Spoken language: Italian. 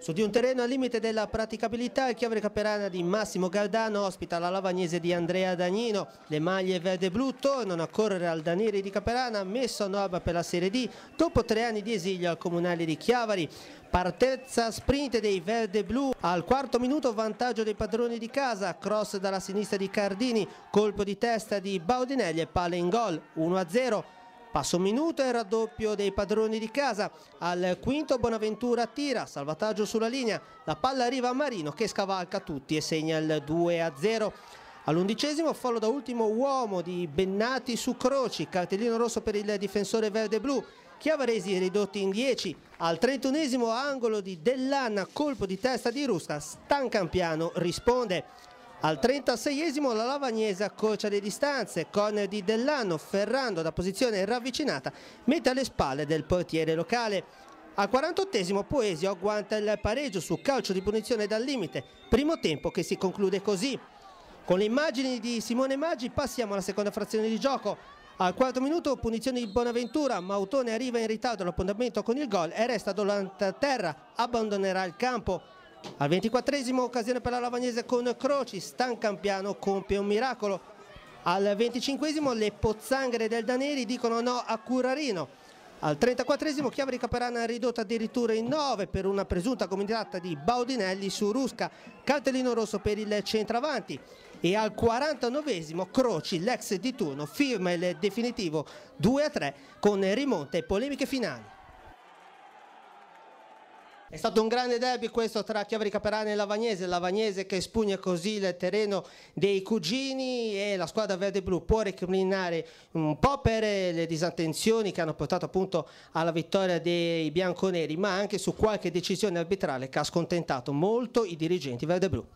Su di un terreno al limite della praticabilità, il Chiavari Caperana di Massimo Galdano ospita la Lavagnese di Andrea Dagnino. Le maglie verde-blu tornano a correre al Danieri di Caperana, messo a norma per la Serie D dopo 3 anni di esilio al Comunale di Chiavari. Partenza sprint dei verde-blu, al quarto minuto vantaggio dei padroni di casa, cross dalla sinistra di Cardini, colpo di testa di Baudinelli e palla in gol, 1-0. Passa un minuto e il raddoppio dei padroni di casa. Al quinto Bonaventura tira, salvataggio sulla linea, la palla arriva a Marino che scavalca tutti e segna il 2-0. All'11° fallo da ultimo uomo di Bennati su Croci, cartellino rosso per il difensore verde-blu. Chiavaresi ridotti in 10. Al 31° angolo di Dell'Anna, colpo di testa di Rusca, Stancampiano risponde. Al 36° la Lavagnese accorcia le distanze con di Dell'Anno, Ferrando da posizione ravvicinata mette alle spalle del portiere locale. Al 48° Poesio agguanta il pareggio su calcio di punizione dal limite, primo tempo che si conclude così. Con le immagini di Simone Maggi passiamo alla seconda frazione di gioco. Al quarto minuto punizione di Bonaventura, Mautone arriva in ritardo all'appuntamento con il gol e resta dolante a terra, abbandonerà il campo. Al 24° occasione per la Lavagnese con Croci, Stancampiano compie un miracolo. Al 25° le pozzanghere del Danieri dicono no a Curarino. Al 34° Chiavari Caperana ridotto addirittura in 9 per una presunta gomitata di Baudinelli su Rusca, cartellino rosso per il centravanti. E al 49° Croci, l'ex di turno, firma il definitivo 2-3 con rimonte e polemiche finali. È stato un grande derby questo tra Chiavari Caperana e Lavagnese che espugna così il terreno dei cugini e la squadra verde-blu può recriminare un po' per le disattenzioni che hanno portato appunto alla vittoria dei bianconeri, ma anche su qualche decisione arbitrale che ha scontentato molto i dirigenti verde-blu.